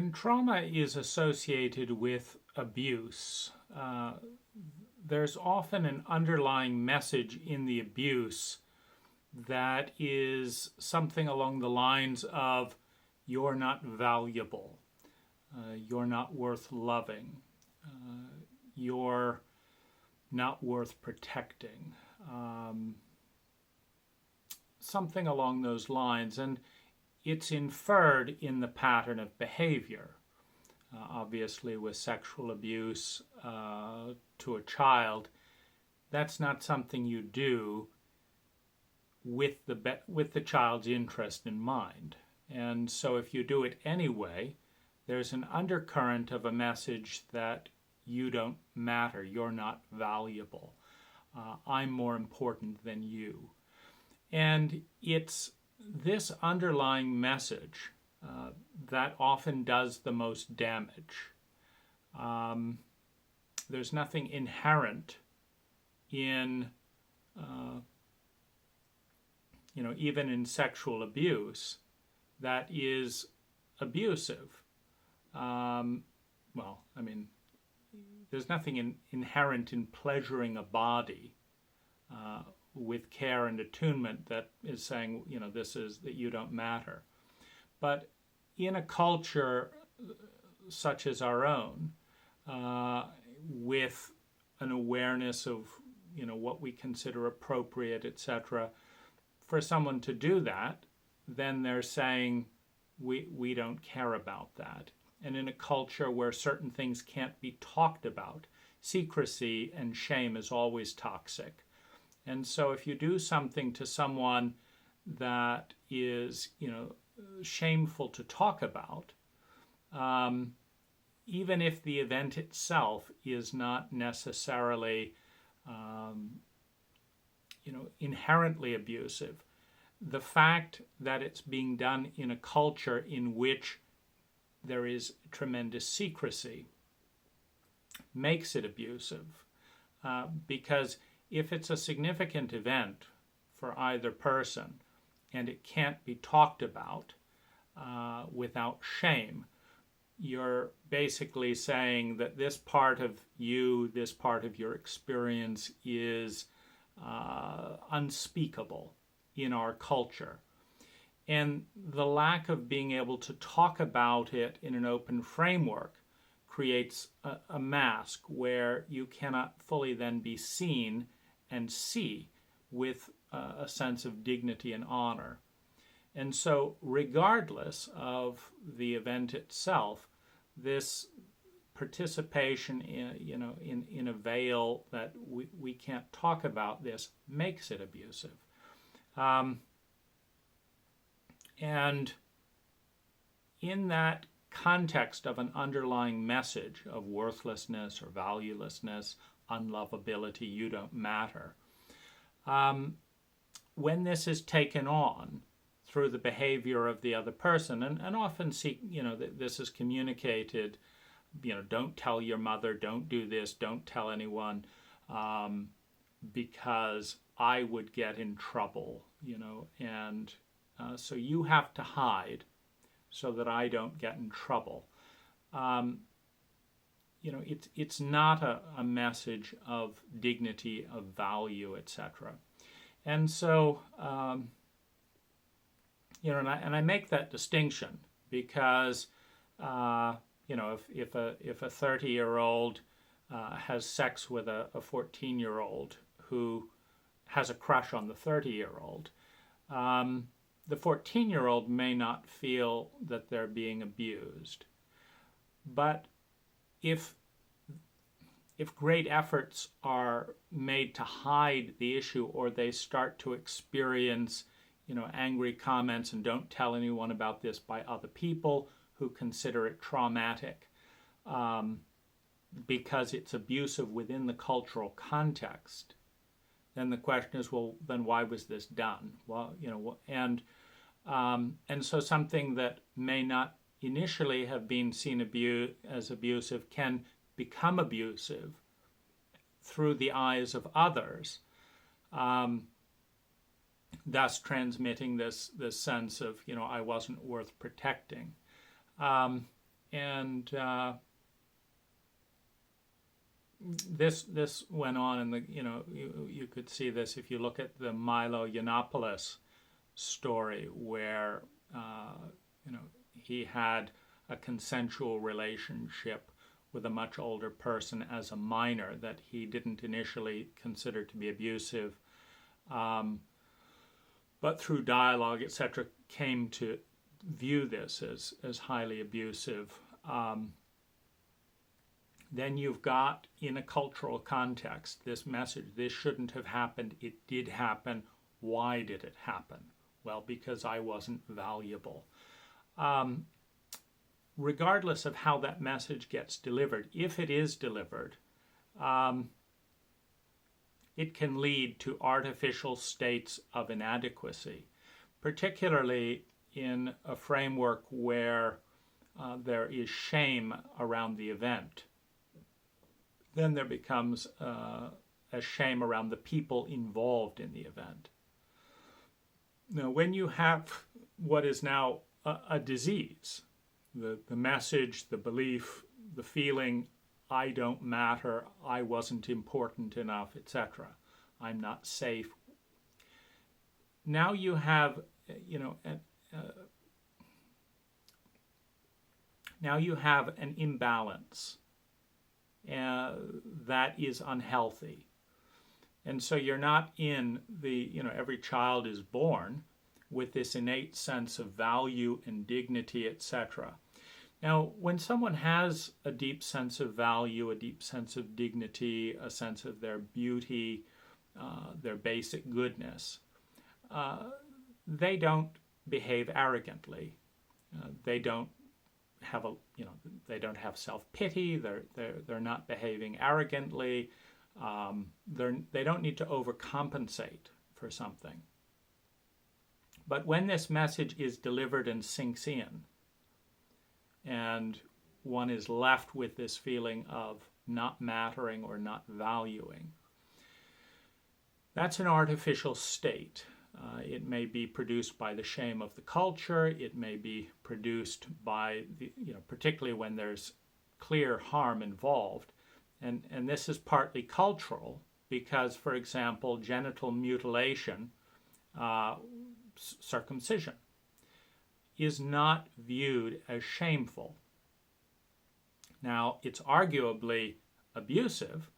When trauma is associated with abuse, there's often an underlying message in the abuse that is something along the lines of, you're not valuable, you're not worth loving, you're not worth protecting, something along those lines. And it's inferred in the pattern of behavior. Obviously, with sexual abuse to a child, that's not something you do with the child's interest in mind. And so if you do it anyway, there's an undercurrent of a message that you don't matter, you're not valuable, I'm more important than you. And it's this underlying message that often does the most damage. There's nothing inherent in, even in sexual abuse that is abusive. There's nothing inherent in pleasuring a body with care and attunement that is saying, this is that you don't matter. But in a culture such as our own, with an awareness of, what we consider appropriate, etc., for someone to do that, then they're saying, we don't care about that. And in a culture where certain things can't be talked about, secrecy and shame is always toxic. And so if you do something to someone that is, shameful to talk about, even if the event itself is not necessarily, inherently abusive, the fact that it's being done in a culture in which there is tremendous secrecy makes it abusive. Because if it's a significant event for either person and it can't be talked about without shame, you're basically saying that this part of you, this part of your experience is unspeakable in our culture. And the lack of being able to talk about it in an open framework creates a mask where you cannot fully then be seen and see with a sense of dignity and honor. And so regardless of the event itself, this participation in a veil that we can't talk about this makes it abusive. And in that context of an underlying message of worthlessness or valuelessness, unlovability, you don't matter, when this is taken on through the behavior of the other person, and often this is communicated, don't tell your mother, don't do this, don't tell anyone, because I would get in trouble, and so you have to hide so that I don't get in trouble. It's not a message of dignity, of value, etc. And so, and I make that distinction because, if a 30-year-old has sex with a 14-year-old who has a crush on the 30-year-old, the 14-year-old may not feel that they're being abused. But if great efforts are made to hide the issue, or they start to experience, angry comments and don't tell anyone about this by other people who consider it traumatic, because it's abusive within the cultural context, then the question is, well, then why was this done? Well, and so something that may not initially have been seen as abusive can become abusive through the eyes of others, thus transmitting this sense of, I wasn't worth protecting. and this went on, and you could see this if you look at the Milo Yiannopoulos story, where he had a consensual relationship with a much older person as a minor that he didn't initially consider to be abusive, but through dialogue, etc., came to view this as highly abusive. Then you've got, in a cultural context, this message: this shouldn't have happened, it did happen. Why did it happen? Well, because I wasn't valuable. Regardless of how that message gets delivered, if it is delivered, it can lead to artificial states of inadequacy, particularly in a framework where there is shame around the event. Then there becomes a shame around the people involved in the event. Now, when you have what is now a disease, the message, the belief, the feeling, I don't matter, I wasn't important enough, etc., I'm not safe. Now you have, now you have an imbalance that is unhealthy. And so you're not in every child is born with this innate sense of value and dignity, etc. Now, when someone has a deep sense of value, a deep sense of dignity, a sense of their beauty, their basic goodness, they don't behave arrogantly. They don't have they don't have self-pity. They're not behaving arrogantly. They don't need to overcompensate for something. But when this message is delivered and sinks in, and one is left with this feeling of not mattering or not valuing, that's an artificial state. It may be produced by the shame of the culture. It may be produced by, particularly when there's clear harm involved. And this is partly cultural because, for example, genital mutilation, circumcision, is not viewed as shameful. Now, it's arguably abusive.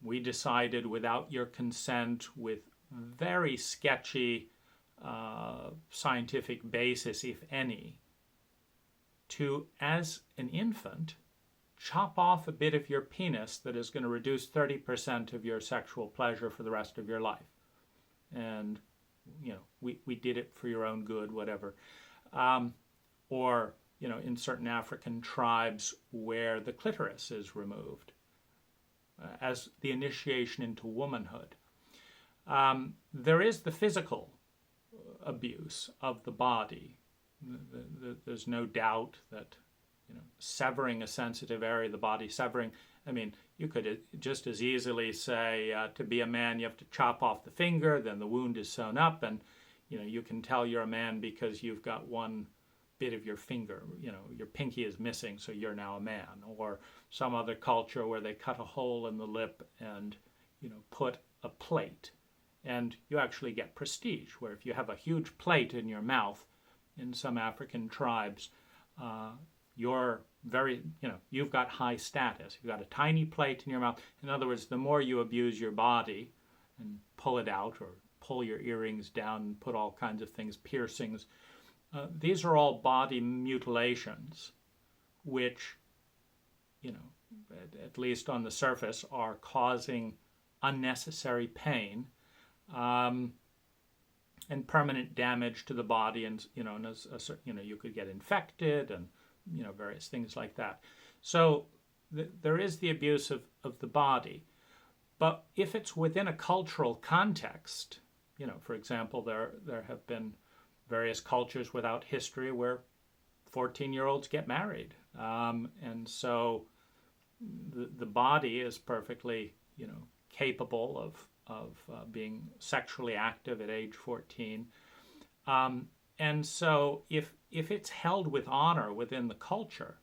We decided without your consent, with very sketchy scientific basis, if any, to, as an infant, chop off a bit of your penis that is going to reduce 30% of your sexual pleasure for the rest of your life. And, we did it for your own good, whatever. Or, in certain African tribes where the clitoris is removed as the initiation into womanhood. There is the physical abuse of the body. There's no doubt that severing a sensitive area of the body, you could just as easily say to be a man you have to chop off the finger, then the wound is sewn up, and you can tell you're a man because you've got one bit of your finger, your pinky is missing, so you're now a man. Or some other culture where they cut a hole in the lip and put a plate, and you actually get prestige, where if you have a huge plate in your mouth in some African tribes, you're very, you've got high status. You've got a tiny plate in your mouth. In other words, the more you abuse your body and pull it out or pull your earrings down and put all kinds of things, piercings, these are all body mutilations, which, at least on the surface, are causing unnecessary pain and permanent damage to the body, and you could get infected and various things like that. So there is the abuse of the body, but if it's within a cultural context, for example, there have been various cultures without history where 14-year-olds get married, and so the body is perfectly capable of being sexually active at age 14, And so if it's held with honor within the culture,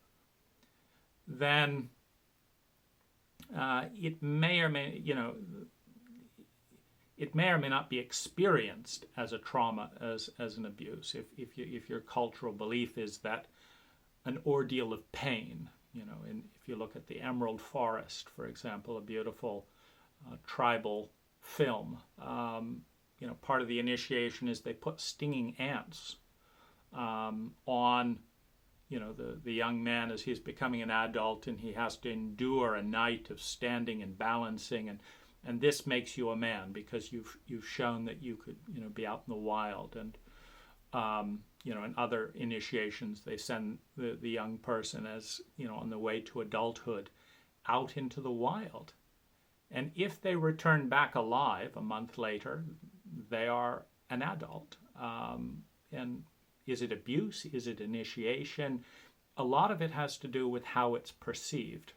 then it may or may, it may or may not be experienced as a trauma, as an abuse. If your cultural belief is that an ordeal of pain, and if you look at the Emerald Forest, for example, a beautiful tribal film, part of the initiation is they put stinging ants on the young man as he's becoming an adult, and he has to endure a night of standing and balancing, and this makes you a man because you've shown that you could be out in the wild. And in other initiations they send the young person as on the way to adulthood out into the wild, and if they return back alive a month later, they are an adult. And is it abuse? Is it initiation? A lot of it has to do with how it's perceived.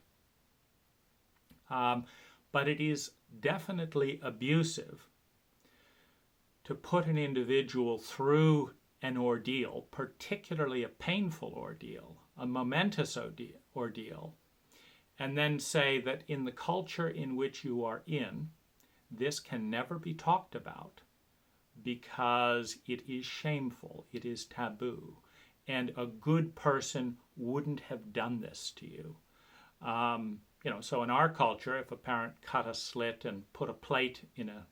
But it is definitely abusive to put an individual through an ordeal, particularly a painful ordeal, a momentous ordeal, and then say that in the culture in which you are in, this can never be talked about because it is shameful, it is taboo, and a good person wouldn't have done this to you. So in our culture, if a parent cut a slit and put a plate in a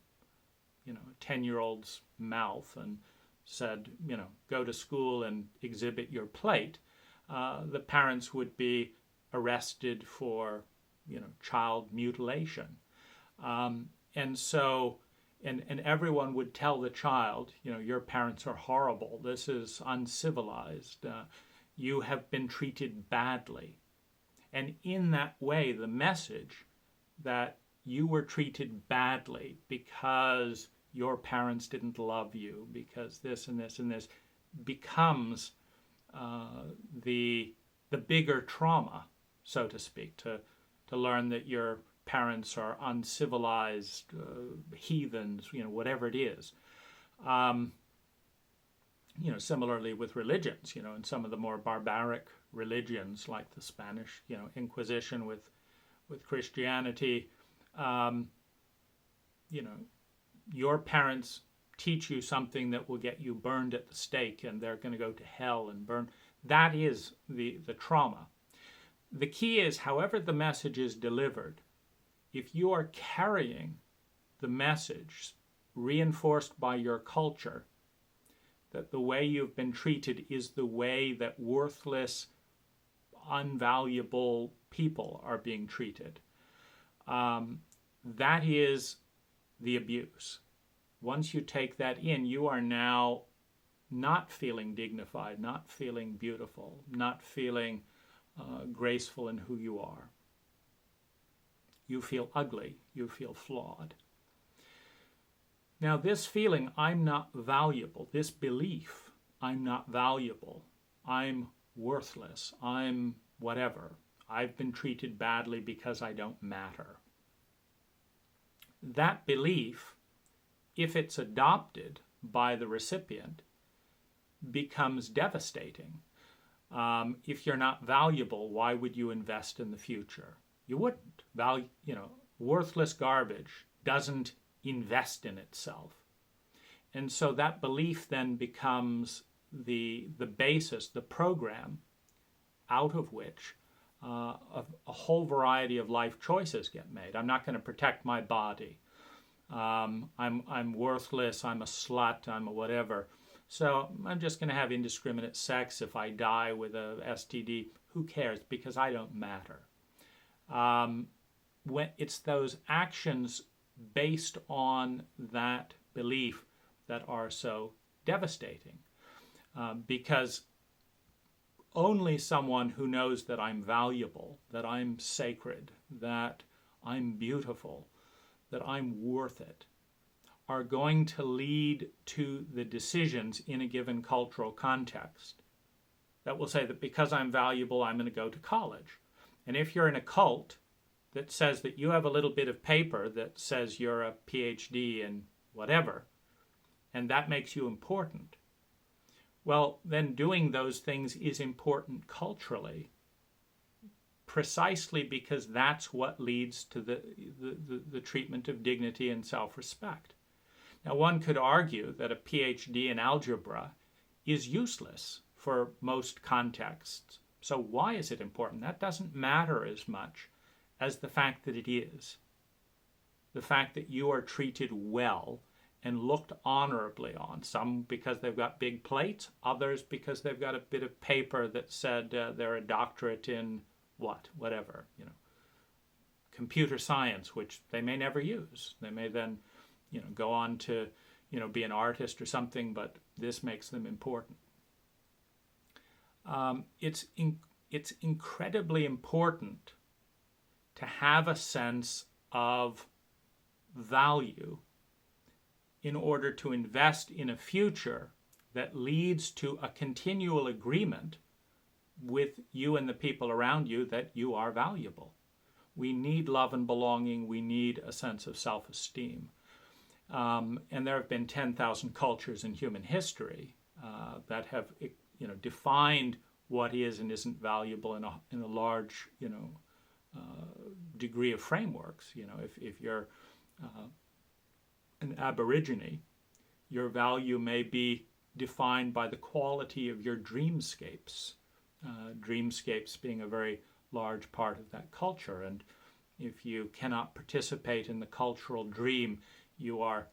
10-year-old's mouth and said, go to school and exhibit your plate, the parents would be arrested for, child mutilation. And so, and everyone would tell the child, your parents are horrible. This is uncivilized. You have been treated badly. And in that way, the message that you were treated badly because your parents didn't love you, because this and this and this, becomes the bigger trauma, so to speak, to learn that your parents are uncivilized, heathens, whatever it is. Similarly with religions, in some of the more barbaric religions like the Spanish, Inquisition with Christianity, your parents teach you something that will get you burned at the stake and they're going to go to hell and burn. That is the trauma. The key is, however the message is delivered, if you are carrying the message reinforced by your culture that the way you've been treated is the way that worthless, unvaluable people are being treated, that is the abuse. Once you take that in, you are now not feeling dignified, not feeling beautiful, not feeling graceful in who you are. You feel ugly, you feel flawed. Now this feeling, I'm not valuable, this belief, I'm not valuable, I'm worthless, I'm whatever, I've been treated badly because I don't matter. That belief, if it's adopted by the recipient, becomes devastating. If you're not valuable, why would you invest in the future? You wouldn't. Worthless garbage doesn't invest in itself. And so that belief then becomes the basis, the program out of which a whole variety of life choices get made. I'm not going to protect my body. I'm worthless, I'm a slut, I'm a whatever. So I'm just going to have indiscriminate sex. If I die with a STD, who cares? Because I don't matter. When it's those actions based on that belief that are so devastating. Because only someone who knows that I'm valuable, that I'm sacred, that I'm beautiful, that I'm worth it, are going to lead to the decisions in a given cultural context that will say that because I'm valuable, I'm going to go to college. And if you're in a cult that says that you have a little bit of paper that says you're a PhD in whatever, and that makes you important, Well, then doing those things is important culturally, precisely because that's what leads to the treatment of dignity and self-respect. Now, one could argue that a PhD in algebra is useless for most contexts. So why is it important? That doesn't matter as much as the fact that it is. The fact that you are treated well and looked honorably on, some because they've got big plates, others because they've got a bit of paper that said they're a doctorate in whatever, computer science, which they may never use. They may then, go on to, be an artist or something, but this makes them important. It's incredibly important to have a sense of value in order to invest in a future that leads to a continual agreement with you and the people around you that you are valuable. We need love and belonging. We need a sense of self-esteem. And there have been 10,000 cultures in human history that have, defined what is and isn't valuable in a large, degree of frameworks. If you're an Aborigine, your value may be defined by the quality of your dreamscapes. Dreamscapes being a very large part of that culture. And if you cannot participate in the cultural dream, you are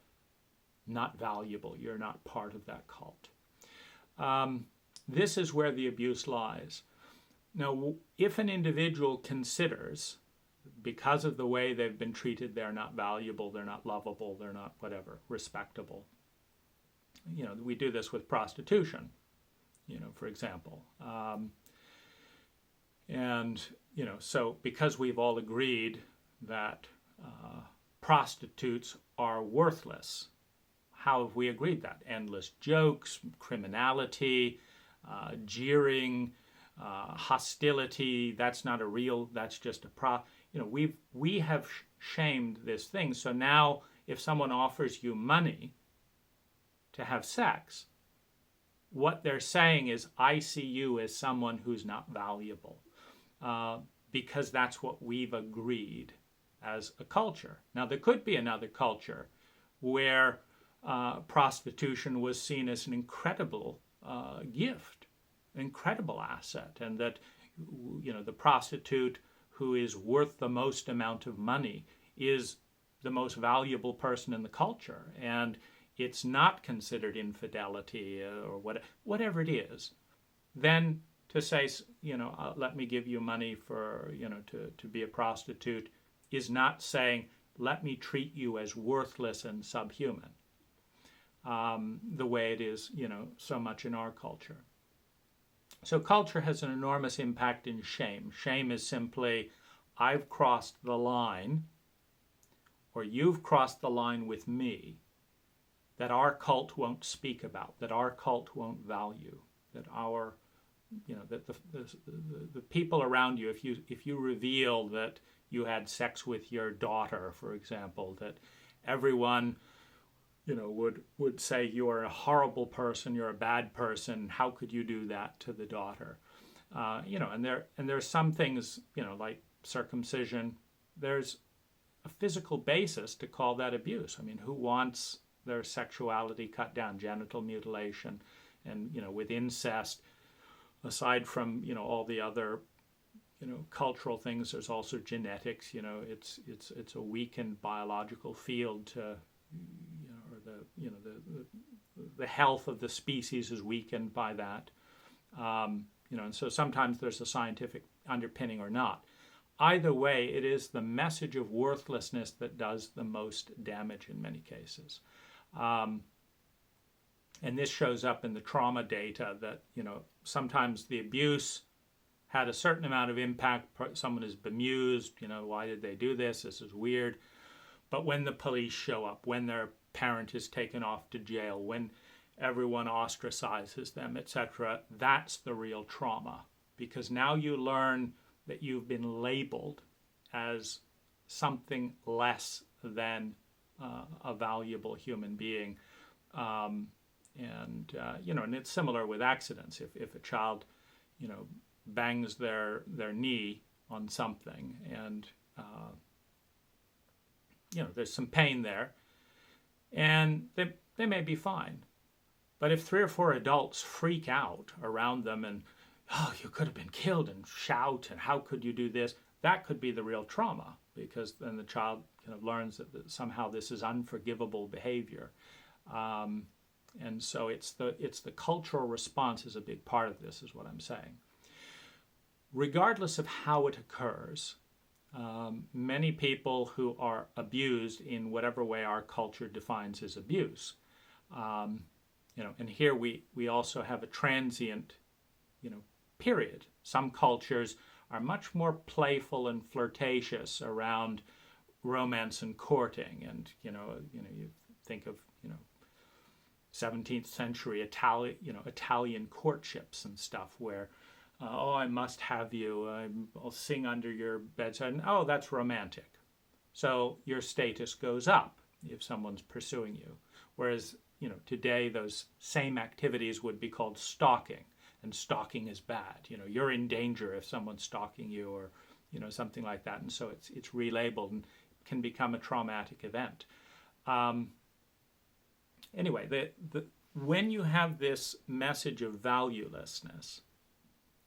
not valuable. You're not part of that cult. This is where the abuse lies. Now, if an individual considers, because of the way they've been treated, they're not valuable, they're not lovable, they're not whatever, respectable. We do this with prostitution, for example. So because we've all agreed that prostitutes are worthless, how have we agreed that? Endless jokes, criminality, jeering, hostility. That's not a real, that's just a we have shamed this thing. So now if someone offers you money to have sex, what they're saying is, I see you as someone who's not valuable, because that's what we've agreed as a culture. Now, there could be another culture where prostitution was seen as an incredible gift, an incredible asset, and that the prostitute who is worth the most amount of money is the most valuable person in the culture, and it's not considered infidelity or whatever it is. Then to say, let me give you money for, to be a prostitute is not saying, let me treat you as worthless and subhuman, the way it is, so much in our culture. So culture has an enormous impact in shame. Shame is simply, I've crossed the line, or you've crossed the line with me, that our cult won't speak about, that our cult won't value, that our, that the people around you, if you reveal that you had sex with your daughter, for example, that everyone, would say you are a horrible person, you're a bad person. How could you do that to the daughter? And there's some things, like circumcision. There's a physical basis to call that abuse. I mean, who wants their sexuality cut down? Genital mutilation, and with incest. Aside from all the other cultural things, there's also genetics. It's a weakened biological field to. The health of the species is weakened by that, and so sometimes there's a scientific underpinning or not. Either way, it is the message of worthlessness that does the most damage in many cases, and this shows up in the trauma data that sometimes the abuse had a certain amount of impact. Someone is bemused, why did they do this? This is weird. But when the police show up, when their parent is taken off to jail, when everyone ostracizes them, etc., that's the real trauma. Because now you learn that you've been labeled as something less than a valuable human being. And and it's similar with accidents. If a child, bangs their knee on something, and there's some pain there, and they may be fine. But if 3 or 4 adults freak out around them and, oh, you could have been killed, and shout, and how could you do this? That could be the real trauma, because then the child kind of learns that somehow this is unforgivable behavior. And so it's the cultural response is a big part of this, is what I'm saying. Regardless of how it occurs, many people who are abused in whatever way our culture defines as abuse, and here we also have a transient, period. Some cultures are much more playful and flirtatious around romance and courting, and you think of 17th century Italian courtships and stuff where, oh, I must have you, I'll sing under your bedside, and oh, that's romantic. So your status goes up if someone's pursuing you. Whereas, today those same activities would be called stalking, and stalking is bad. You're in danger if someone's stalking you, or, something like that. And so it's relabeled and can become a traumatic event. Anyway, when you have this message of valuelessness,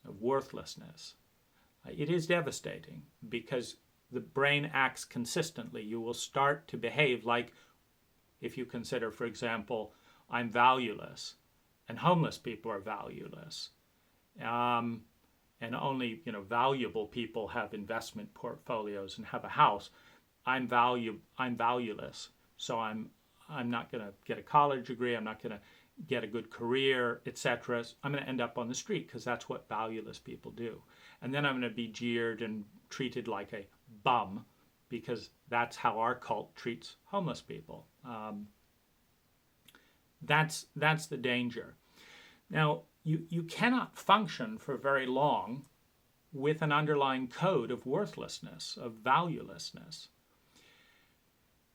of worthlessness, it is devastating, because the brain acts consistently. You will start to behave like, if you consider, for example, I'm valueless, and homeless people are valueless, and only valuable people have investment portfolios and have a house. I'm valueless, so I'm not going to get a college degree. I'm not going to get a good career, etc. I'm going to end up on the street, because that's what valueless people do. And then I'm going to be jeered and treated like a bum, because that's how our cult treats homeless people. That's the danger. Now, you cannot function for very long with an underlying code of worthlessness, of valuelessness.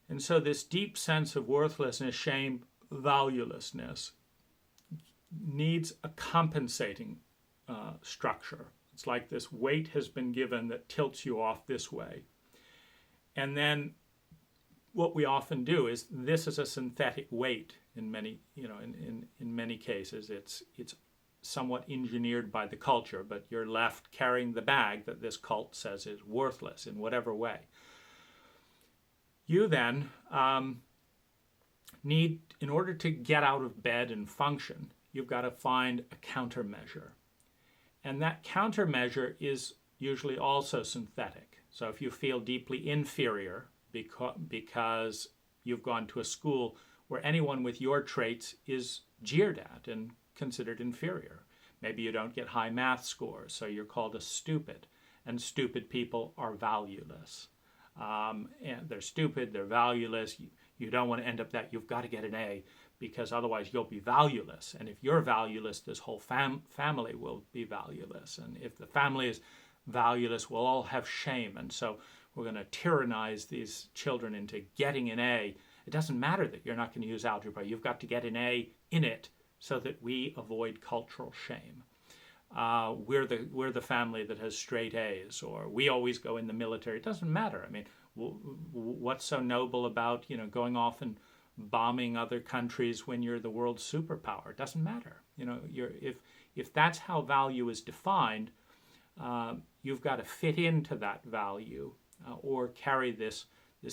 And so this deep sense of worthlessness, shame, valuelessness needs a compensating structure. It's like this weight has been given that tilts you off this way. And then what we often do is, this is a synthetic weight in many, in many cases. It's somewhat engineered by the culture, but you're left carrying the bag that this cult says is worthless in whatever way. You then need, in order to get out of bed and function, you've got to find a countermeasure. And that countermeasure is usually also synthetic. So if you feel deeply inferior because you've gone to a school where anyone with your traits is jeered at and considered inferior. Maybe you don't get high math scores, so you're called a stupid. And stupid people are valueless. And they're stupid, they're valueless. You don't want to end up that. You've got to get an A, because otherwise you'll be valueless. And if you're valueless, this whole family will be valueless. And if the family is valueless, we'll all have shame. And so we're going to tyrannize these children into getting an A. It doesn't matter that you're not going to use algebra. You've got to get an A in it so that we avoid cultural shame. We're the family that has straight A's, or we always go in the military. It doesn't matter. I mean, what's so noble about going off and bombing other countries when you're the world's superpower? It doesn't matter. If that's how value is defined, you've got to fit into that value or carry this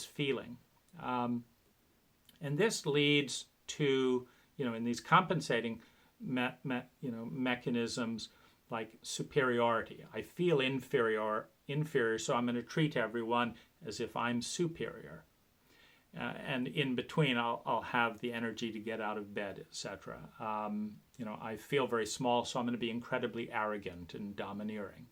feeling, and this leads to in these compensating mechanisms like superiority. I feel inferior, so I'm going to treat everyone as if I'm superior. And in between, I'll have the energy to get out of bed, etc. I feel very small, so I'm going to be incredibly arrogant and domineering.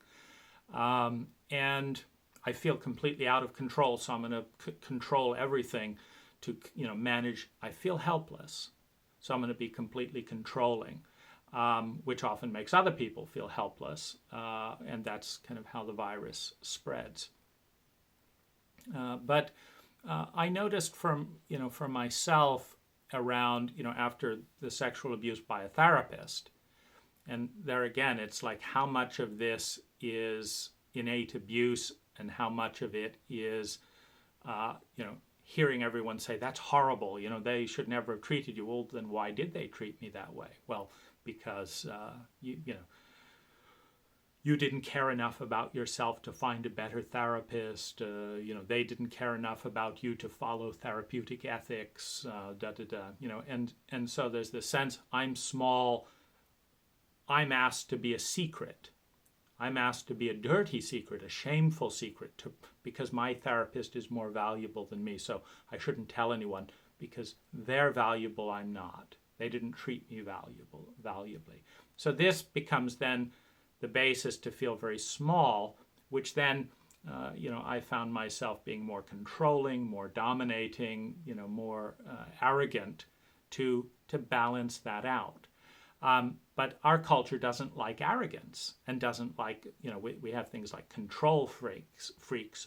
And I feel completely out of control, so I'm going to control everything to manage. I feel helpless, so I'm going to be completely controlling, which often makes other people feel helpless, and that's kind of how the virus spreads. But I noticed from myself, around, after the sexual abuse by a therapist. And there again, it's like how much of this is innate abuse and how much of it is, hearing everyone say, that's horrible, they should never have treated you. Well, then why did they treat me that way? Well, because, you didn't care enough about yourself to find a better therapist. They didn't care enough about you to follow therapeutic ethics, and so there's this sense, I'm small, I'm asked to be a secret. I'm asked to be a dirty secret, a shameful secret, because my therapist is more valuable than me. So I shouldn't tell anyone because they're valuable, I'm not. They didn't treat me valuably. So this becomes then the basis to feel very small, which then, I found myself being more controlling, more dominating, more arrogant to balance that out. But our culture doesn't like arrogance and doesn't like, we have things like control freaks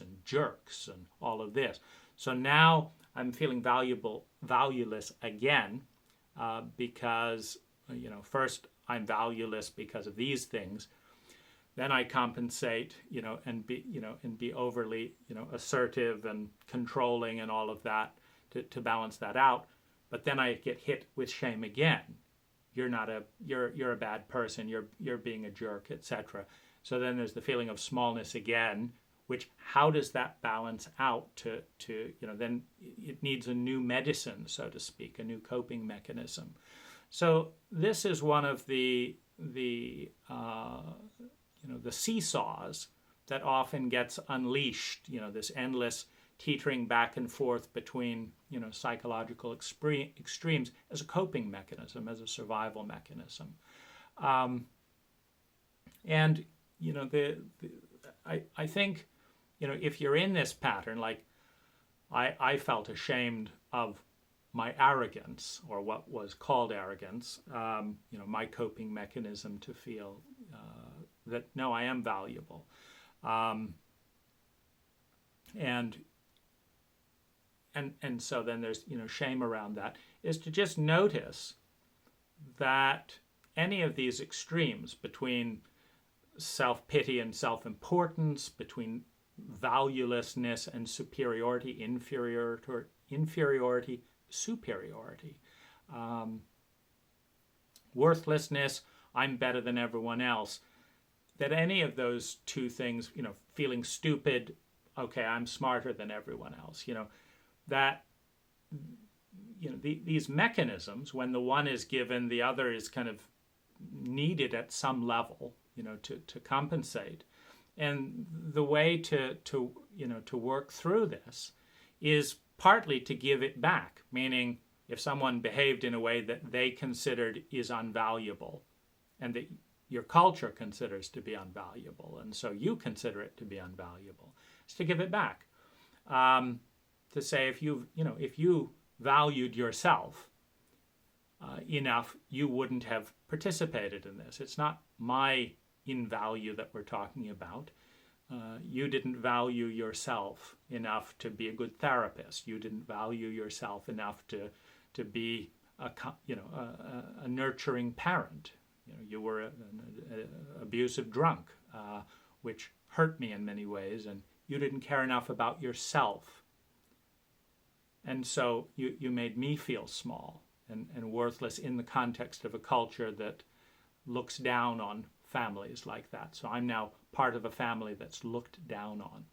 and jerks and all of this. So now I'm feeling valueless again, because, first I'm valueless because of these things. Then I compensate, and be overly, assertive and controlling and all of that to balance that out. But then I get hit with shame again. You're a bad person. You're being a jerk, etc. So then there's the feeling of smallness again, which how does that balance out to then it needs a new medicine, so to speak, a new coping mechanism. So this is one of the seesaws that often gets unleashed, this endless teetering back and forth between, psychological extremes as a coping mechanism, as a survival mechanism. I think, if you're in this pattern, like I felt ashamed of my arrogance, or what was called arrogance, my coping mechanism to feel that, no, I am valuable. And so then there's, shame around that, is to just notice that any of these extremes between self-pity and self-importance, between valuelessness and superiority, inferiority, superiority, worthlessness, I'm better than everyone else, that any of those two things, feeling stupid, okay, I'm smarter than everyone else, that, these mechanisms, when the one is given, the other is kind of needed at some level, to compensate. And the way to work through this is partly to give it back, meaning if someone behaved in a way that they considered is unvaluable and that your culture considers to be unvaluable, and so you consider it to be unvaluable, is to give it back. To say if you valued yourself enough, you wouldn't have participated in this. It's not my in-value that we're talking about. You didn't value yourself enough to be a good therapist. You didn't value yourself enough to be a nurturing parent. You were an abusive drunk, which hurt me in many ways, and you didn't care enough about yourself. And so you made me feel small and worthless in the context of a culture that looks down on families like that. So I'm now part of a family that's looked down on.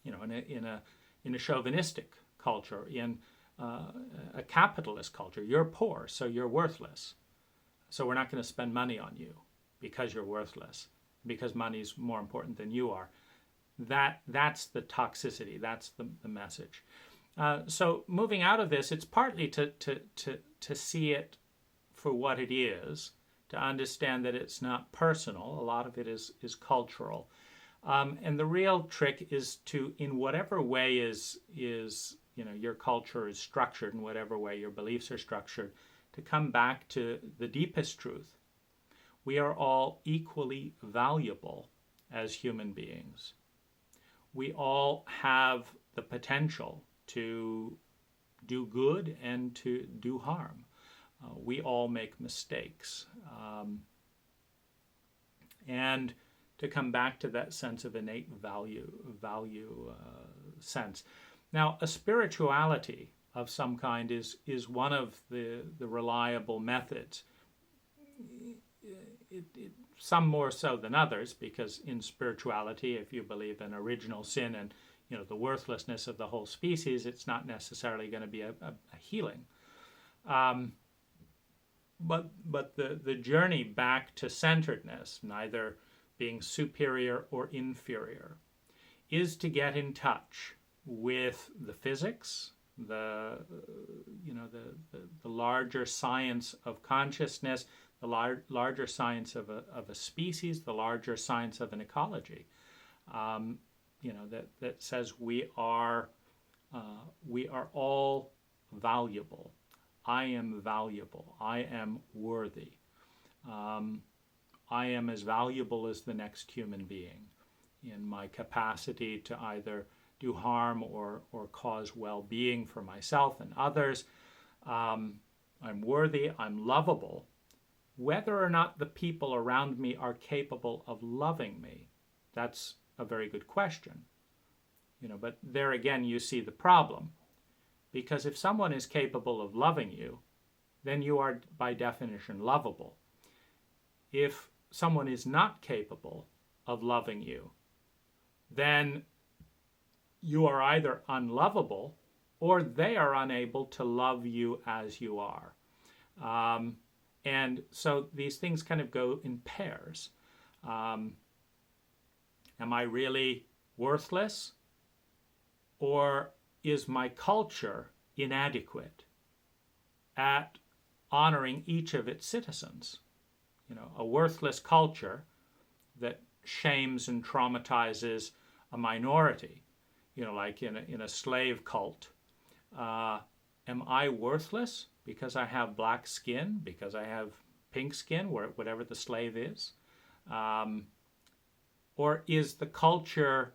In a chauvinistic culture, in a capitalist culture, you're poor, so you're worthless. So we're not going to spend money on you because you're worthless, because money's more important than you are. That's the toxicity. That's the message. So moving out of this, it's partly to see it for what it is, to understand that it's not personal. A lot of it is cultural. And the real trick is to, in whatever way is your culture is structured, in whatever way your beliefs are structured, to come back to the deepest truth. We are all equally valuable as human beings. We all have the potential to do good and to do harm. We all make mistakes. And to come back to that sense of innate value sense. Now, a spirituality of some kind is one of the reliable methods. Some more so than others, because in spirituality, if you believe in original sin and the worthlessness of the whole species, it's not necessarily going to be a healing. But the journey back to centeredness, neither being superior or inferior, is to get in touch with the physics, the larger science of consciousness, the larger science of a species, the larger science of an ecology. That says we are all valuable. I am valuable. I am worthy. I am as valuable as the next human being in my capacity to either do harm or cause well-being for myself and others. I'm worthy. I'm lovable. Whether or not the people around me are capable of loving me, that's a very good question. But there again you see the problem. Because if someone is capable of loving you, then you are by definition lovable. If someone is not capable of loving you, then you are either unlovable or they are unable to love you as you are. And so these things kind of go in pairs. Am I really worthless? Or is my culture inadequate at honoring each of its citizens? A worthless culture that shames and traumatizes a minority, like in a slave cult. Am I worthless because I have black skin, because I have pink skin, whatever the slave is? Or is the culture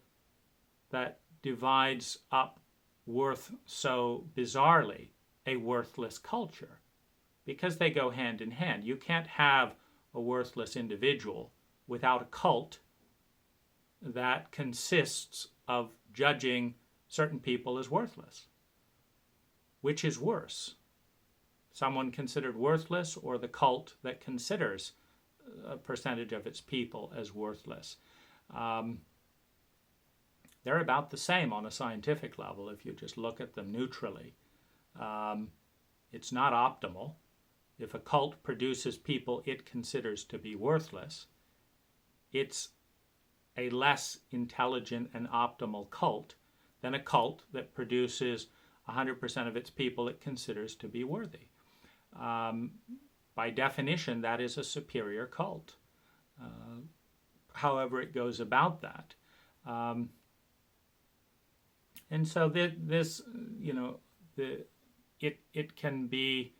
that divides up worth so bizarrely a worthless culture? Because they go hand in hand. You can't have a worthless individual without a cult that consists of judging certain people as worthless. Which is worse? Someone considered worthless, or the cult that considers a percentage of its people as worthless? They're about the same on a scientific level if you just look at them neutrally. It's not optimal. If a cult produces people it considers to be worthless, it's a less intelligent and optimal cult than a cult that produces 100% of its people it considers to be worthy. By definition, that is a superior cult. However it goes about that. And so this, it can be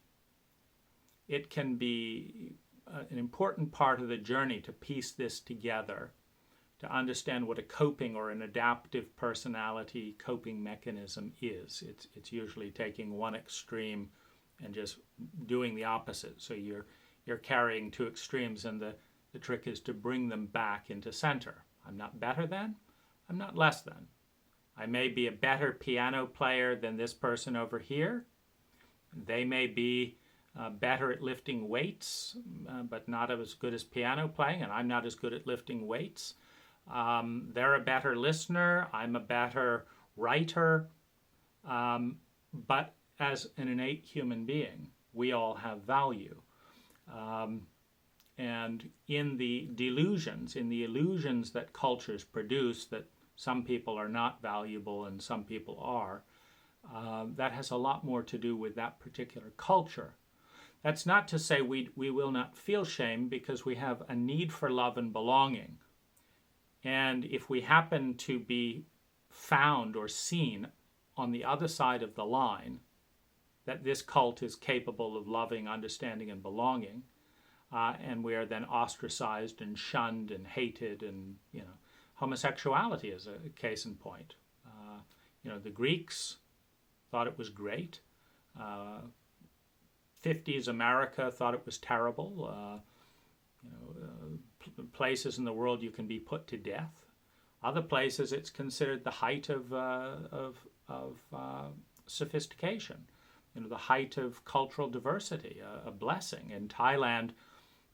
an important part of the journey to piece this together, to understand what a coping or an adaptive personality coping mechanism is. It's usually taking one extreme and just doing the opposite. So you're carrying two extremes, and the trick is to bring them back into center. I'm not better than, I'm not less than. I may be a better piano player than this person over here. They may be better at lifting weights, but not as good as piano playing, and I'm not as good at lifting weights. They're a better listener. I'm a better writer. But as an innate human being, we all have value. And in the delusions, in the illusions that cultures produce, that some people are not valuable and some people are, that has a lot more to do with that particular culture. That's not to say we will not feel shame, because we have a need for love and belonging. And if we happen to be found or seen on the other side of the line, that this cult is capable of loving, understanding, and belonging, and we are then ostracized and shunned and hated, and homosexuality is a case in point. The Greeks thought it was great. 50s America thought it was terrible. Places in the world you can be put to death. Other places it's considered the height of sophistication, the height of cultural diversity, a blessing. In Thailand,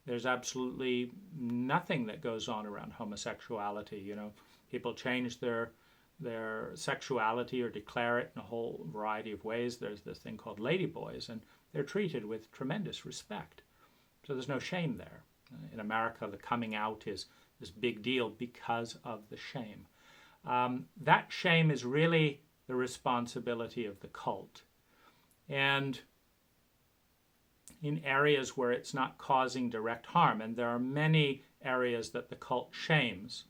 there's absolutely nothing that goes on around homosexuality. People change their sexuality or declare it in a whole variety of ways. There's this thing called ladyboys, and they're treated with tremendous respect. So there's no shame there. In America, the coming out is this big deal because of the shame. That shame is really the responsibility of the cult. And in areas where it's not causing direct harm, and there are many areas that the cult shames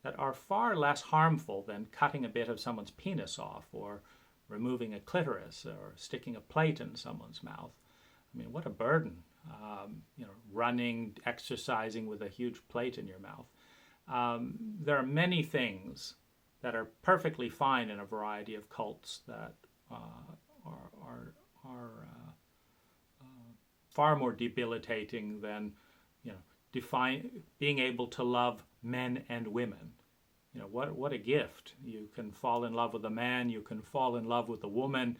that are far less harmful than cutting a bit of someone's penis off or removing a clitoris or sticking a plate in someone's mouth. I mean, what a burden. Running, exercising with a huge plate in your mouth. There are many things that are perfectly fine in a variety of cults that are far more debilitating than being able to love men and women. What a gift. You can fall in love with a man, you can fall in love with a woman.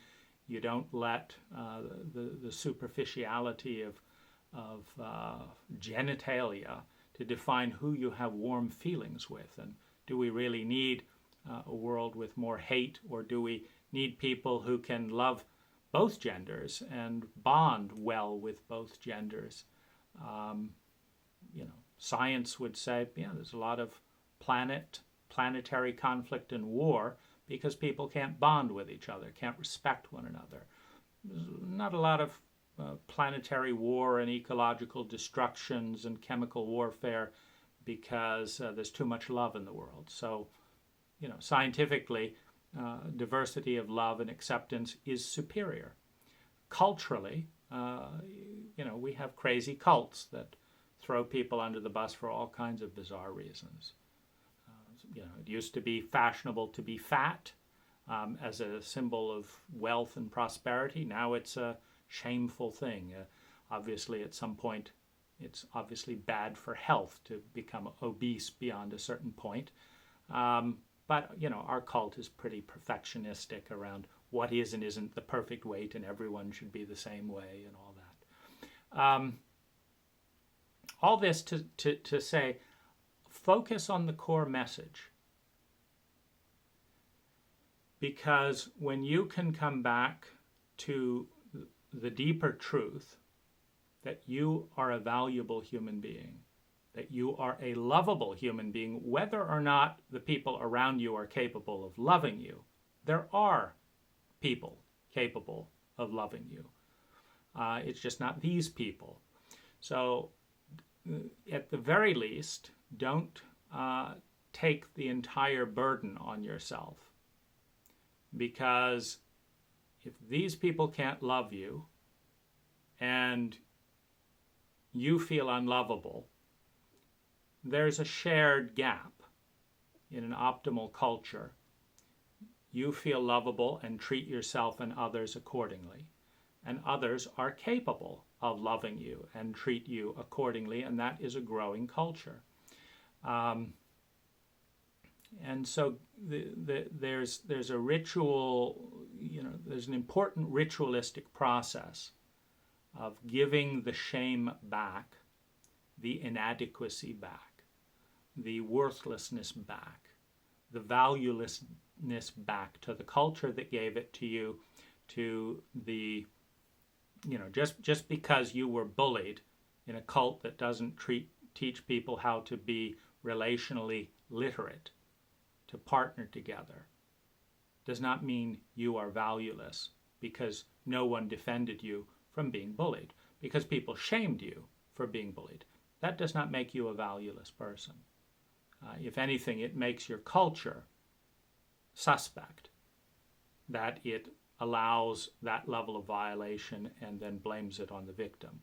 You don't let the superficiality of genitalia to define who you have warm feelings with. And do we really need a world with more hate, or do we need people who can love both genders and bond well with both genders? Science would say, there's a lot of planetary conflict and war because people can't bond with each other, can't respect one another. There's not a lot of planetary war and ecological destructions and chemical warfare because there's too much love in the world. So, scientifically, diversity of love and acceptance is superior. Culturally, we have crazy cults that throw people under the bus for all kinds of bizarre reasons. It used to be fashionable to be fat as a symbol of wealth and prosperity. Now it's a shameful thing. Obviously, at some point, it's obviously bad for health to become obese beyond a certain point. But our cult is pretty perfectionistic around what is and isn't the perfect weight, and everyone should be the same way and all that. All this to say, focus on the core message. Because when you can come back to the deeper truth that you are a valuable human being, that you are a lovable human being, whether or not the people around you are capable of loving you, there are people capable of loving you. It's just not these people. So at the very least, don't take the entire burden on yourself. Because if these people can't love you and you feel unlovable, there's a shared gap in an optimal culture. You feel lovable and treat yourself and others accordingly. And others are capable of loving you and treat you accordingly, and that is a growing culture. And so there's a ritual, there's an important ritualistic process of giving the shame back, the inadequacy back, the worthlessness back, the valuelessness back to the culture that gave it to you, to the, just because you were bullied in a cult that doesn't teach people how to be relationally literate, to partner together, does not mean you are valueless because no one defended you from being bullied, because people shamed you for being bullied. That does not make you a valueless person. If anything, it makes your culture suspect, that it allows that level of violation and then blames it on the victim.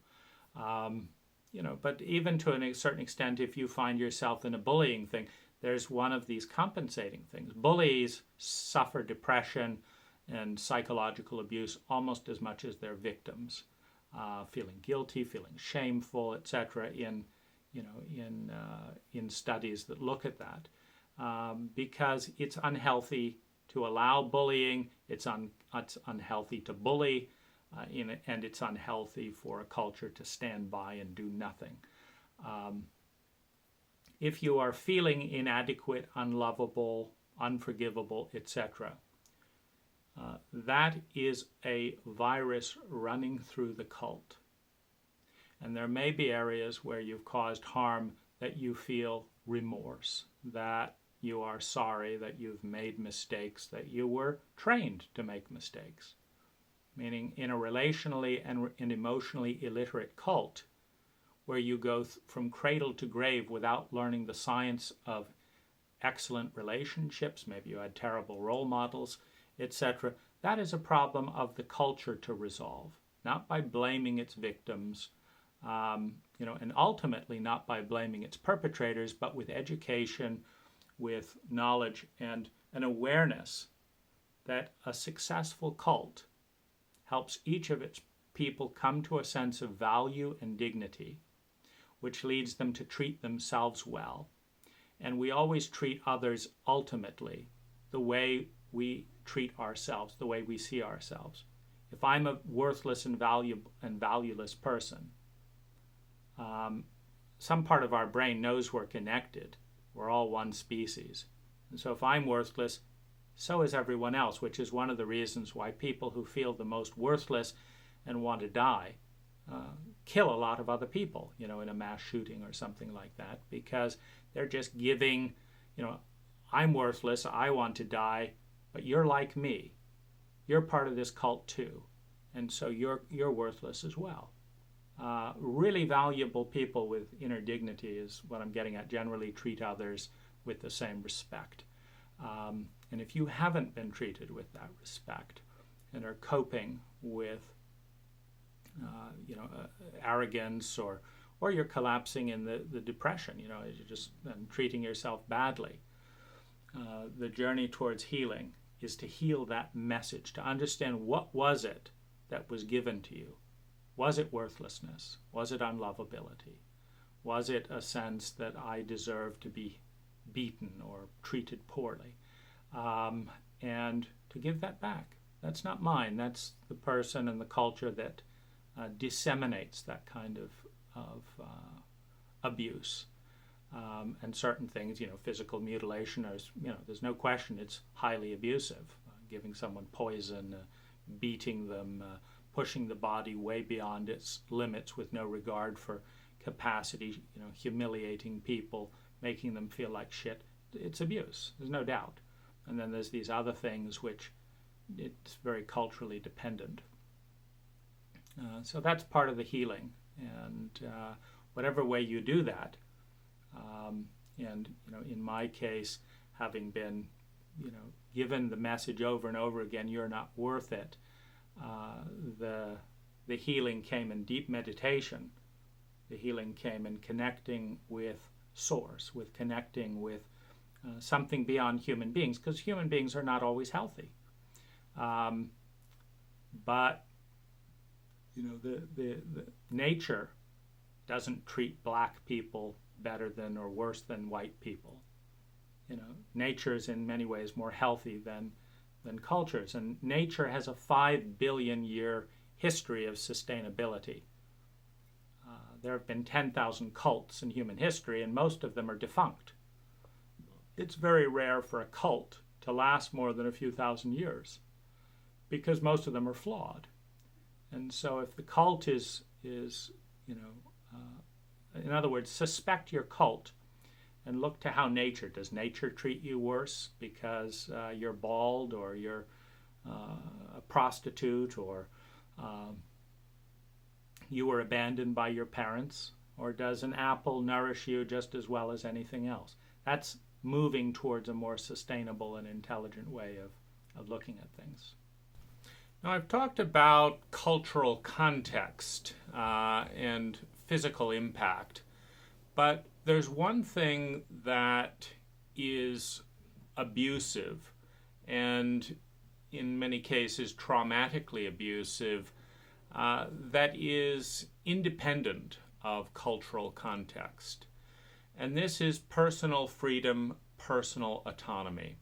But even to a certain extent, if you find yourself in a bullying thing, there's one of these compensating things. Bullies suffer depression, and psychological abuse almost as much as their victims, feeling guilty, feeling shameful, etc. In studies that look at that, because it's unhealthy to allow bullying. It's unhealthy to bully, and it's unhealthy for a culture to stand by and do nothing. If you are feeling inadequate, unlovable, unforgivable, etc., that is a virus running through the cult. And there may be areas where you've caused harm that you feel remorse, that you are sorry, that you've made mistakes, that you were trained to make mistakes. Meaning in a relationally and emotionally illiterate cult, where you go from cradle to grave without learning the science of excellent relationships, maybe you had terrible role models, etc., that is a problem of the culture to resolve, not by blaming its victims, and ultimately not by blaming its perpetrators, but with education, with knowledge, and an awareness that a successful cult helps each of its people come to a sense of value and dignity, which leads them to treat themselves well. And we always treat others ultimately the way we treat ourselves, the way we see ourselves. If I'm a worthless and valueless person, some part of our brain knows we're connected. We're all one species. And so if I'm worthless, so is everyone else, which is one of the reasons why people who feel the most worthless and want to die kill a lot of other people, in a mass shooting or something like that, because they're just giving, I'm worthless, I want to die, but you're like me. You're part of this cult too. And so you're worthless as well. Really valuable people with inner dignity is what I'm getting at, generally treat others with the same respect. And if you haven't been treated with that respect and are coping with arrogance, or you're collapsing in the depression, you're just treating yourself badly, the journey towards healing is to heal that message, to understand what was it that was given to you. Was it worthlessness? Was it unlovability? Was it a sense that I deserve to be beaten or treated poorly? And to give that back. That's not mine. That's the person and the culture that disseminates that kind of abuse. And certain things, physical mutilation, there's no question it's highly abusive. Giving someone poison, beating them, pushing the body way beyond its limits with no regard for capacity, humiliating people, making them feel like shit. It's abuse, there's no doubt. And then there's these other things which it's very culturally dependent. So that's part of the healing. And whatever way you do that, and in my case, having been given the message over and over again, you're not worth it, the healing came in deep meditation. The healing came in connecting with Source, with connecting with something beyond human beings, because human beings are not always healthy. But the nature doesn't treat black people better than or worse than white people. Nature is in many ways more healthy than cultures, and nature has a 5 billion year history of sustainability. There have been 10,000 cults in human history, and most of them are defunct. It's very rare for a cult to last more than a few thousand years, because most of them are flawed. And so if the cult is in other words, suspect your cult and look to how does nature treat you worse because you're bald, or you're a prostitute, or you were abandoned by your parents, or does an apple nourish you just as well as anything else? That's moving towards a more sustainable and intelligent way of looking at things. Now, I've talked about cultural context and physical impact, but there's one thing that is abusive, and in many cases traumatically abusive, that is independent of cultural context. And this is personal freedom, personal autonomy.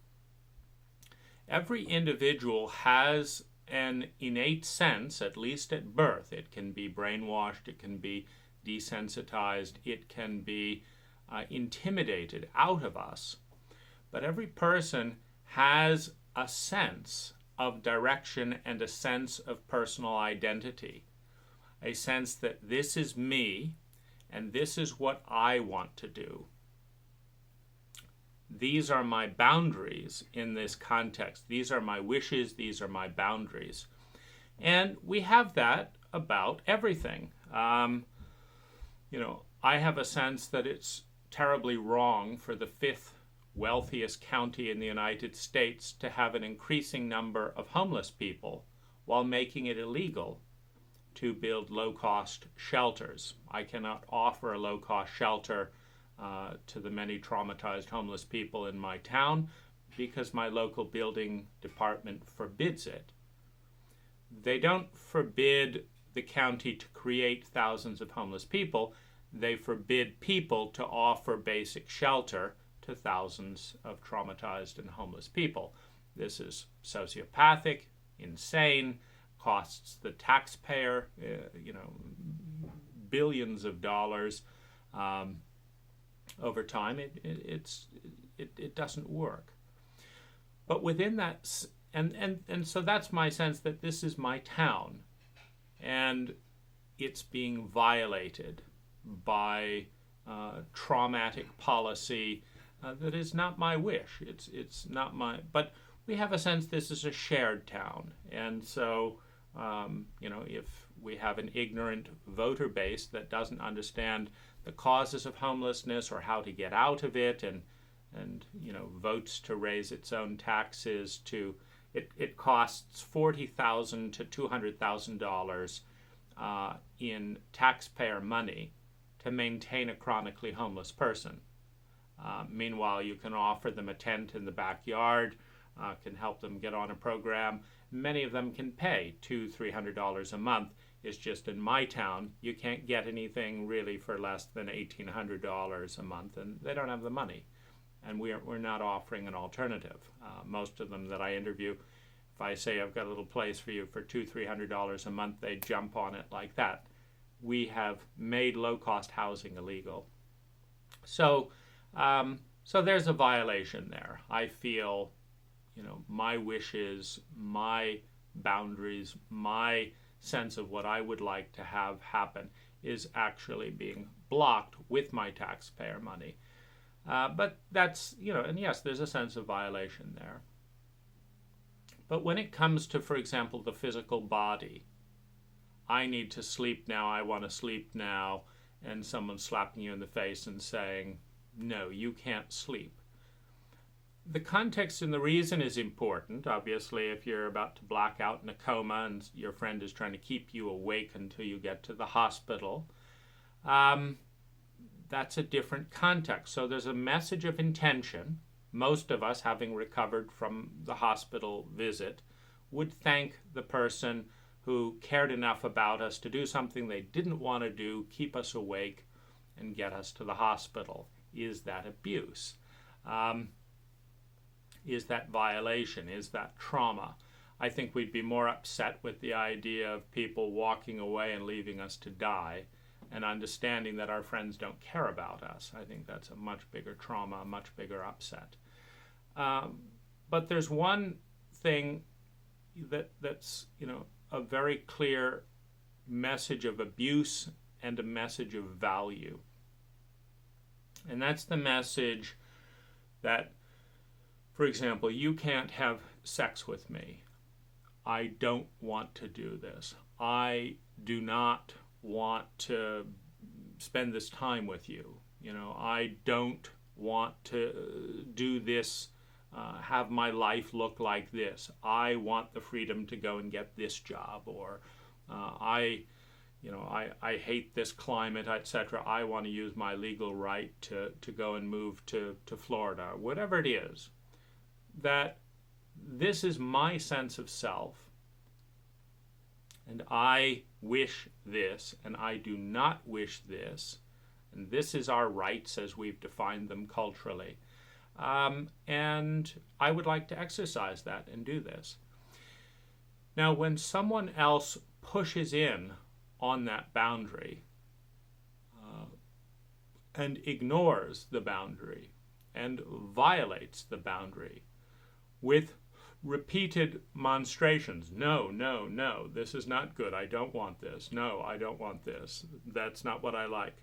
Every individual has an innate sense, at least at birth. It can be brainwashed, it can be desensitized, it can be intimidated out of us. But every person has a sense of direction and a sense of personal identity. A sense that this is me and this is what I want to do. These are my boundaries in this context. These are my wishes. These are my boundaries. And we have that about everything. I have a sense that it's terribly wrong for the fifth wealthiest county in the United States to have an increasing number of homeless people while making it illegal to build low-cost shelters. I cannot offer a low-cost shelter to the many traumatized homeless people in my town because my local building department forbids it. They don't forbid the county to create thousands of homeless people. They forbid people to offer basic shelter to thousands of traumatized and homeless people. This is sociopathic, insane, costs the taxpayer, billions of dollars. Over time, it doesn't work. But within that, and so that's my sense that this is my town, and it's being violated by traumatic policy that is not my wish. It's not my. But we have a sense this is a shared town, and so if we have an ignorant voter base that doesn't understand the causes of homelessness or how to get out of it, and votes to raise its own taxes to it costs $40,000 to $200,000 in taxpayer money to maintain a chronically homeless person. Meanwhile, you can offer them a tent in the backyard, can help them get on a program. Many of them can pay $200-300 a month. It's just in my town, you can't get anything really for less than $1,800 a month, and they don't have the money. And we're not offering an alternative. Most of them that I interview, if I say I've got a little place for you for $200-300 a month, they jump on it like that. We have made low-cost housing illegal. So there's a violation there. I feel, my wishes, my boundaries, my sense of what I would like to have happen is actually being blocked with my taxpayer money. But that's, and yes, there's a sense of violation there. But when it comes to, for example, the physical body, I need to sleep now, I want to sleep now, and someone slapping you in the face and saying, no, you can't sleep. The context and the reason is important. Obviously, if you're about to black out in a coma and your friend is trying to keep you awake until you get to the hospital, that's a different context. So there's a message of intention. Most of us, having recovered from the hospital visit, would thank the person who cared enough about us to do something they didn't want to do, keep us awake, and get us to the hospital. Is that abuse? Is that violation? Is that trauma? I think we'd be more upset with the idea of people walking away and leaving us to die and understanding that our friends don't care about us. I think that's a much bigger trauma, a much bigger upset. But there's one thing that's a very clear message of abuse and a message of value. And that's the message that, for example, you can't have sex with me. I don't want to do this. I do not want to spend this time with you. I don't want to do this, have my life look like this. I want the freedom to go and get this job, or I hate this climate, etc. I want to use my legal right to go and move to Florida, whatever it is. That this is my sense of self, and I wish this, and I do not wish this, and this is our rights as we've defined them culturally. And I would like to exercise that and do this. Now, when someone else pushes in on that boundary and ignores the boundary and violates the boundary with repeated monstrations, no, no, no, this is not good, I don't want this, no, I don't want this, that's not what I like.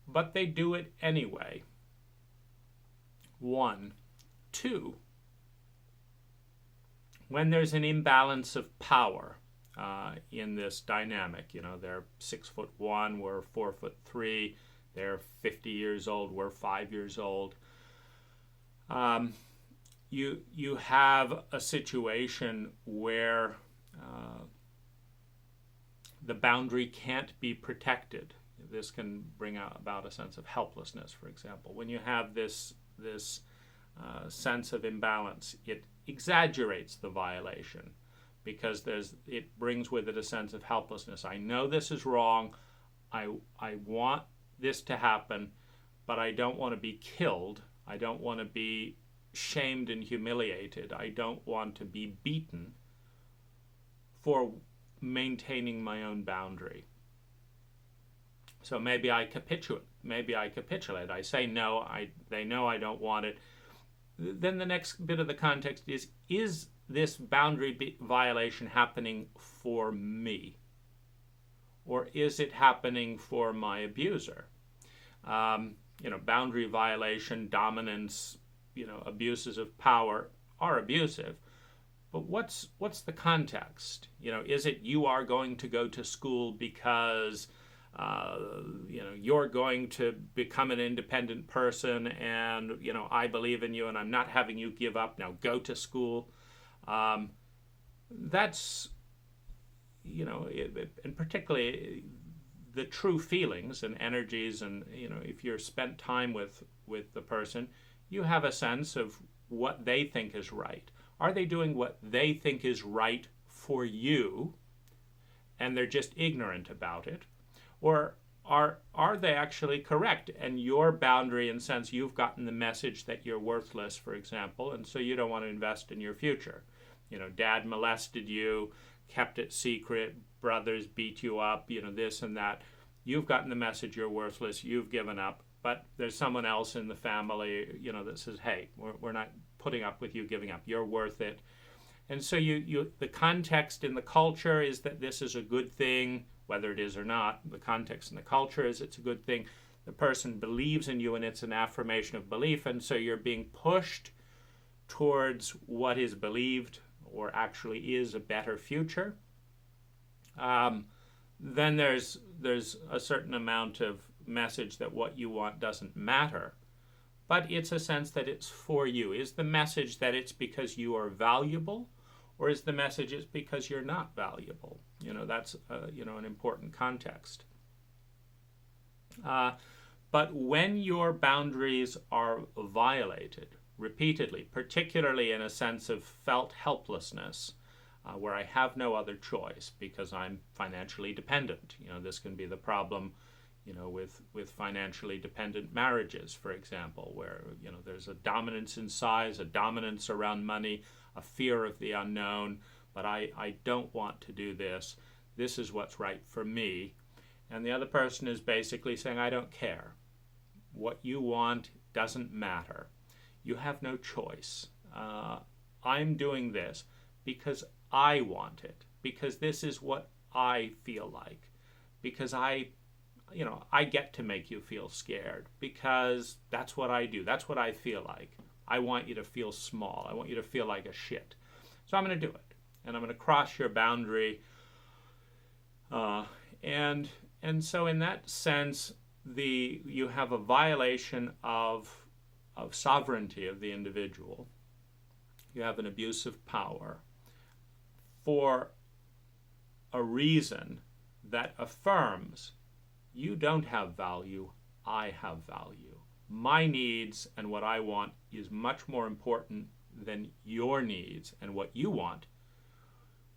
But they do it anyway. 1. 2. When there's an imbalance of power in this dynamic, they're 6'1", we're 4'3", they're 50 years old, we're 5 years old. You have a situation where the boundary can't be protected. This can bring about a sense of helplessness, for example. When you have this sense of imbalance, it exaggerates the violation because it brings with it a sense of helplessness. I know this is wrong. I want this to happen, but I don't want to be killed. I don't want to be shamed and humiliated. I don't want to be beaten for maintaining my own boundary. So maybe I capitulate. I say no. They know I don't want it. Then the next bit of the context is this boundary violation happening for me? Or is it happening for my abuser? Boundary violation, dominance, abuses of power are abusive. But what's the context? Is it you are going to go to school because you're going to become an independent person, and I believe in you, and I'm not having you give up. Now go to school. That's and particularly the true feelings and energies, and if you're spent time with the person, you have a sense of what they think is right. Are they doing what they think is right for you, and they're just ignorant about it? Or are they actually correct? And your boundary, in sense, you've gotten the message that you're worthless, for example, and so you don't want to invest in your future. Dad molested you, kept it secret, brothers beat you up, this and that. You've gotten the message you're worthless, you've given up, but there's someone else in the family, that says, hey, we're not putting up with you giving up, you're worth it. And so the context in the culture is that this is a good thing, whether it is or not. The context in the culture is it's a good thing. The person believes in you, and it's an affirmation of belief, and so you're being pushed towards what is believed or actually is a better future. Then there's a certain amount of message that what you want doesn't matter, but it's a sense that it's for you. Is the message that it's because you are valuable, or is the message it's because you're not valuable? That's an important context. But when your boundaries are violated repeatedly, particularly in a sense of felt helplessness, where I have no other choice because I'm financially dependent. This can be the problem, with financially dependent marriages, for example, where, there's a dominance in size, a dominance around money, a fear of the unknown, but I don't want to do this. This is what's right for me. And the other person is basically saying, I don't care. What you want doesn't matter. You have no choice. I'm doing this because I want it, because this is what I feel like, because I get to make you feel scared, because that's what I do. That's what I feel like. I want you to feel small. I want you to feel like a shit. So I'm going to do it. And I'm going to cross your boundary. And so in that sense, you have a violation of sovereignty of the individual. You have an abuse of power for a reason that affirms you don't have value, I have value. My needs and what I want is much more important than your needs and what you want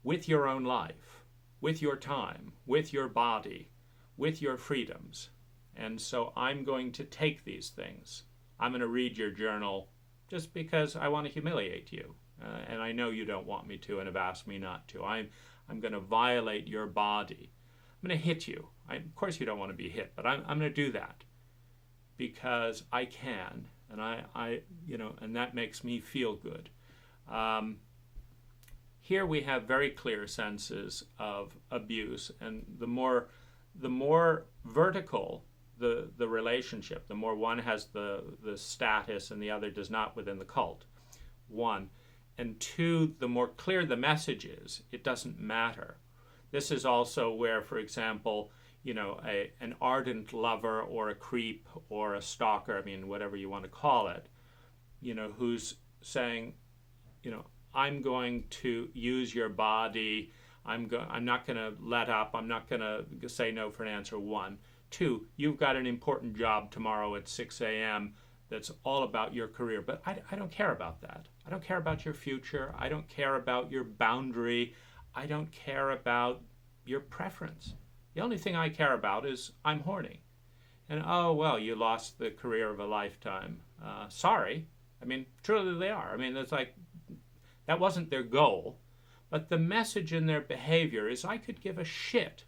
with your own life, with your time, with your body, with your freedoms. And so I'm going to take these things. I'm going to read your journal just because I want to humiliate you. And I know you don't want me to and have asked me not to. I'm going to violate your body. I'm going to hit you. Of course you don't want to be hit, but I'm going to do that because I can, and and that makes me feel good. Here we have very clear senses of abuse, and the more vertical the relationship, the more one has the status and the other does not within the cult. One. And two, the more clear the message is, it doesn't matter. This is also where, for example, an ardent lover or a creep or a stalker, whatever you want to call it, who's saying, I'm going to use your body. I'm not going to let up. I'm not going to say no for an answer. One. Two, you've got an important job tomorrow at 6 a.m. that's all about your career, but I don't care about that. I don't care about your future. I don't care about your boundary. I don't care about your preference. The only thing I care about is I'm horny. And, oh, well, you lost the career of a lifetime. Sorry. Truly they are. It's like that wasn't their goal. But the message in their behavior is I could give a shit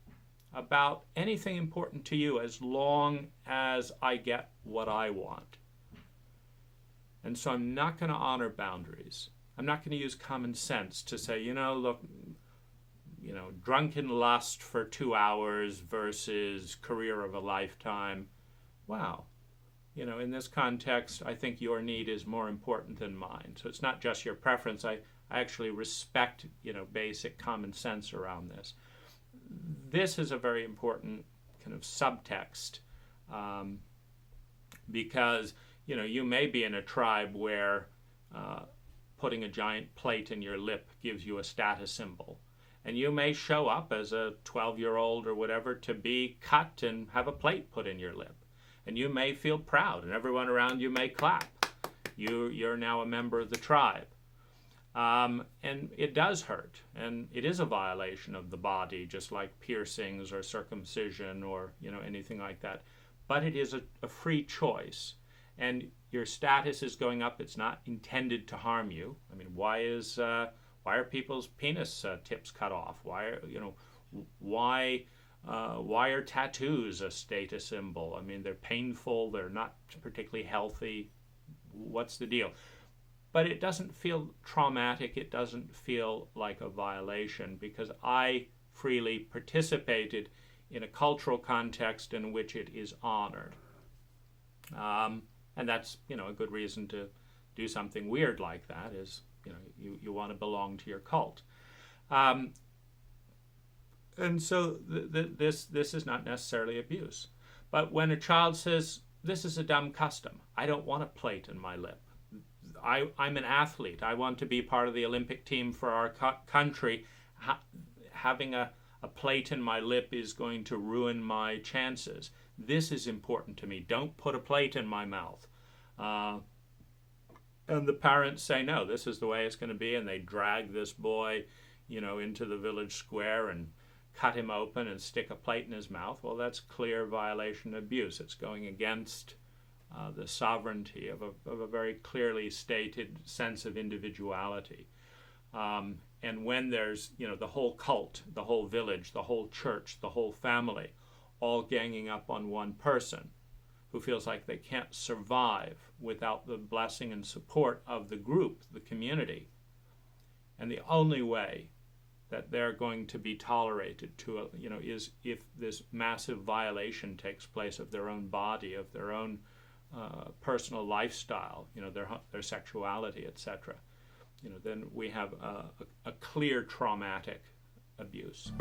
about anything important to you as long as I get what I want. And so I'm not going to honor boundaries. I'm not going to use common sense to say, look, drunken lust for 2 hours versus career of a lifetime. Wow. In this context, I think your need is more important than mine. So it's not just your preference. I actually respect, basic common sense around this. This is a very important kind of subtext because, you may be in a tribe where putting a giant plate in your lip gives you a status symbol. And you may show up as a 12-year-old or whatever to be cut and have a plate put in your lip. And you may feel proud, and everyone around you may clap. You're now a member of the tribe. And it does hurt, and it is a violation of the body, just like piercings or circumcision or anything like that. But it is a free choice, and your status is going up. It's not intended to harm you. Why are people's penis tips cut off? Why are tattoos a status symbol? They're painful. They're not particularly healthy. What's the deal? But it doesn't feel traumatic. It doesn't feel like a violation because I freely participated in a cultural context in which it is honored. And that's, a good reason to do something weird like that is, you want to belong to your cult. And so this is not necessarily abuse. But when a child says, this is a dumb custom, I don't want a plate in my lip. I'm an athlete. I want to be part of the Olympic team for our country. Having a plate in my lip is going to ruin my chances. This is important to me. Don't put a plate in my mouth. And the parents say, no, this is the way it's going to be. And they drag this boy, into the village square and cut him open and stick a plate in his mouth. Well, that's clear violation of abuse. It's going against the sovereignty of a very clearly stated sense of individuality. And when there's, the whole cult, the whole village, the whole church, the whole family, all ganging up on one person who feels like they can't survive without the blessing and support of the group, the community. And the only way that they're going to be tolerated is if this massive violation takes place of their own body, of their own personal lifestyle, their sexuality, etc. Then we have a clear traumatic abuse.